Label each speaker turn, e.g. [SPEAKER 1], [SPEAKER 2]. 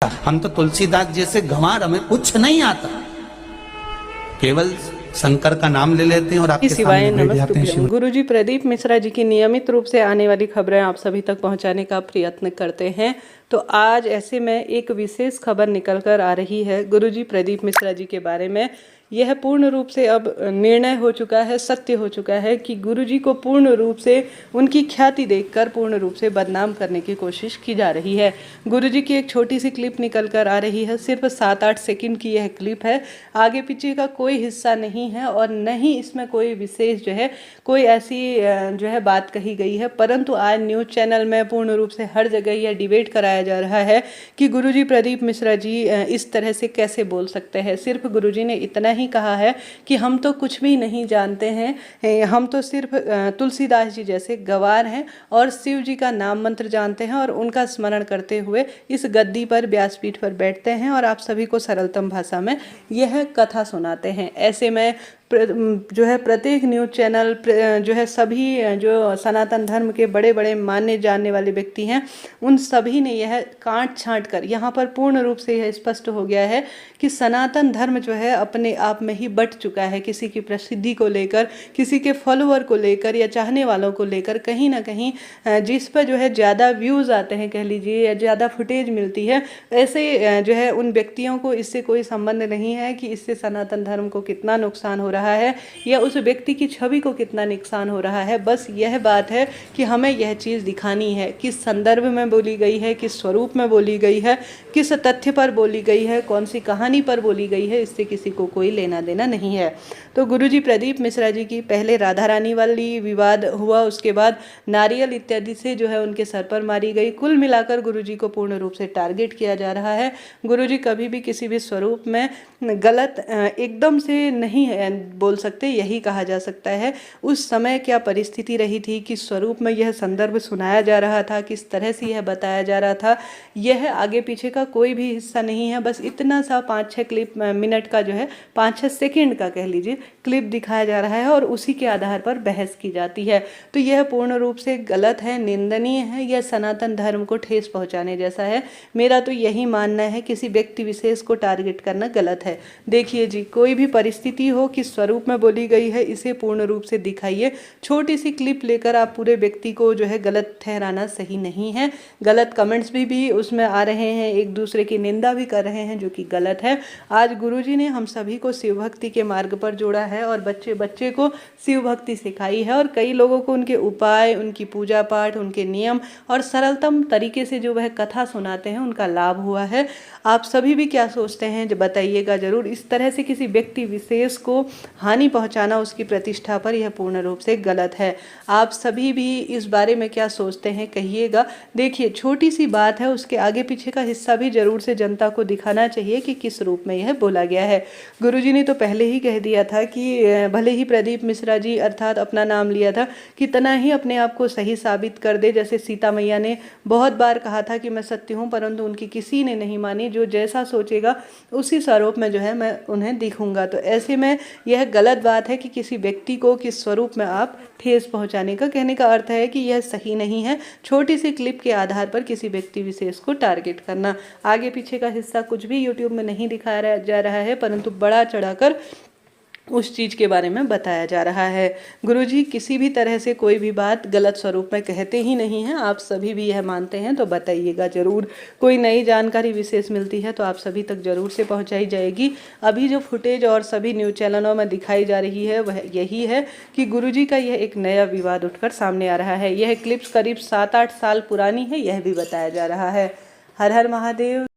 [SPEAKER 1] हम तो तुलसीदास जैसे गंवार, हमें कुछ नहीं आता, केवल शंकर का नाम ले लेते हैं और आपके सामने बैठ जाते हैं। शिव
[SPEAKER 2] गुरुजी प्रदीप मिश्रा जी की नियमित रूप से आने वाली खबरें आप सभी तक पहुंचाने का प्रयत्न करते हैं। तो आज ऐसे में एक विशेष खबर निकल कर आ रही है गुरुजी प्रदीप मिश्रा जी के बारे में। यह पूर्ण रूप से अब निर्णय हो चुका है, सत्य हो चुका है कि गुरुजी को पूर्ण रूप से उनकी ख्याति देखकर पूर्ण रूप से बदनाम करने की कोशिश की जा रही है। गुरुजी की एक छोटी सी क्लिप निकल कर आ रही है, सिर्फ 7-8 सेकंड की यह क्लिप है, आगे पीछे का कोई हिस्सा नहीं है और न ही इसमें कोई विशेष कोई ऐसी बात कही गई है। परंतु आज न्यूज़ चैनल में पूर्ण रूप से हर जगह यह डिबेट कराया जा रहा है कि गुरुजी प्रदीप मिश्रा जी इस तरह से कैसे बोल सकते हैं। सिर्फ गुरुजी ने इतना ही कहा है कि हम तो कुछ भी नहीं जानते हैं, हम तो सिर्फ तुलसीदास जी जैसे गवार हैं और शिव जी का नाम मंत्र जानते हैं और उनका स्मरण करते हुए इस गद्दी पर, व्यासपीठ पर बैठते हैं और आप सभी को सरलतम भाषा में यह कथा सुनाते हैं। ऐसे में प्रत्येक न्यूज़ चैनल सभी जो सनातन धर्म के बड़े बड़े मानने जानने वाले व्यक्ति हैं, उन सभी ने यह काट छांट कर यहाँ पर पूर्ण रूप से यह स्पष्ट हो गया है कि सनातन धर्म अपने आप में ही बट चुका है। किसी की प्रसिद्धि को लेकर, किसी के फॉलोअर को लेकर या चाहने वालों को लेकर कहीं ना कहीं जिस पर ज़्यादा व्यूज़ आते हैं, कह लीजिए, या ज़्यादा फुटेज मिलती है, ऐसे उन व्यक्तियों को इससे कोई संबंध नहीं है कि इससे सनातन धर्म को कितना नुकसान हो रहा है या उस व्यक्ति की छवि को कितना नुकसान हो रहा है। बस यह बात है कि हमें यह चीज़ दिखानी है, किस संदर्भ में बोली गई है, किस स्वरूप में बोली गई है, किस तथ्य पर बोली गई है, कौन सी कहानी पर बोली गई है, इससे किसी को कोई लेना देना नहीं है। तो गुरुजी प्रदीप मिश्रा जी की पहले राधा रानी वाली विवाद हुआ, उसके बाद नारियल इत्यादि से उनके सर पर मारी गई। कुल मिलाकर गुरुजी को पूर्ण रूप से टारगेट किया जा रहा है। गुरुजी कभी भी किसी भी स्वरूप में गलत एकदम से नहीं बोल सकते, यही कहा जा सकता है उस समय क्या परिस्थिति रही थी, किस स्वरूप में यह संदर्भ सुनाया जा रहा था, किस तरह से यह बताया जा रहा था, यह आगे पीछे का कोई भी हिस्सा नहीं है। बस इतना सा 5-6 मिनट का 5-6 सेकंड का कह लीजिए क्लिप दिखाया जा रहा है और उसी के आधार पर बहस की जाती है। तो यह पूर्ण रूप से गलत है, निंदनीय है, यह सनातन धर्म को ठेस पहुंचाने जैसा है। मेरा तो यही मानना है, किसी व्यक्ति विशेष को टारगेट करना गलत है। देखिए जी, कोई भी परिस्थिति हो, किस स्वरूप में बोली गई है, इसे पूर्ण रूप से दिखाइए। छोटी सी क्लिप लेकर आप पूरे व्यक्ति को गलत ठहराना सही नहीं है। गलत कमेंट्स भी उसमें आ रहे हैं, एक दूसरे की निंदा भी कर रहे हैं, जो कि गलत है। आज गुरुजी ने हम सभी को शिव भक्ति के मार्ग पर जोड़ा है और बच्चे बच्चे को शिव भक्ति सिखाई है और कई लोगों को उनके उपाय, उनकी पूजा पाठ, उनके नियम और सरलतम तरीके से वह कथा सुनाते हैं, उनका लाभ हुआ है। आप सभी भी क्या सोचते हैं बताइएगा जरूर। इस तरह से किसी व्यक्ति विशेष को हानि पहुंचाना उसकी प्रतिष्ठा पर, यह पूर्ण रूप से गलत है। आप सभी भी इस बारे में क्या सोचते हैं कहिएगा। देखिए, छोटी सी बात है, उसके आगे पीछे का हिस्सा भी जरूर से जनता को दिखाना चाहिए कि किस रूप में यह बोला गया है। गुरुजी ने तो पहले ही कह दिया था कि भले ही प्रदीप मिश्रा जी अर्थात अपना नाम लिया था, कितना ही अपने आप को सही साबित कर दे। जैसे सीता मैया ने बहुत बार कहा था कि मैं सत्य हूँ, परंतु उनकी किसी ने नहीं मानी। जो जैसा सोचेगा उसी स्वरूप में मैं उन्हें दिखूंगा। तो ऐसे में यह गलत बात है कि किसी व्यक्ति को किस स्वरूप में आप ठेस पहुंचाने का, कहने का अर्थ है कि यह सही नहीं है। छोटी सी क्लिप के आधार पर किसी व्यक्ति विशेष को टारगेट करना, आगे पीछे का हिस्सा कुछ भी यूट्यूब में नहीं दिखाया जा रहा है, परंतु बड़ा चढ़ाकर उस चीज़ के बारे में बताया जा रहा है। गुरुजी किसी भी तरह से कोई भी बात गलत स्वरूप में कहते ही नहीं हैं। आप सभी भी यह मानते हैं तो बताइएगा ज़रूर। कोई नई जानकारी विशेष मिलती है तो आप सभी तक ज़रूर से पहुंचाई जाएगी। अभी जो फुटेज और सभी न्यूज़ चैनलों में दिखाई जा रही है वह यही है कि गुरुजी का यह एक नया विवाद उठकर सामने आ रहा है। यह क्लिप्स करीब 7-8 साल पुरानी है, यह भी बताया जा रहा है। हर हर महादेव।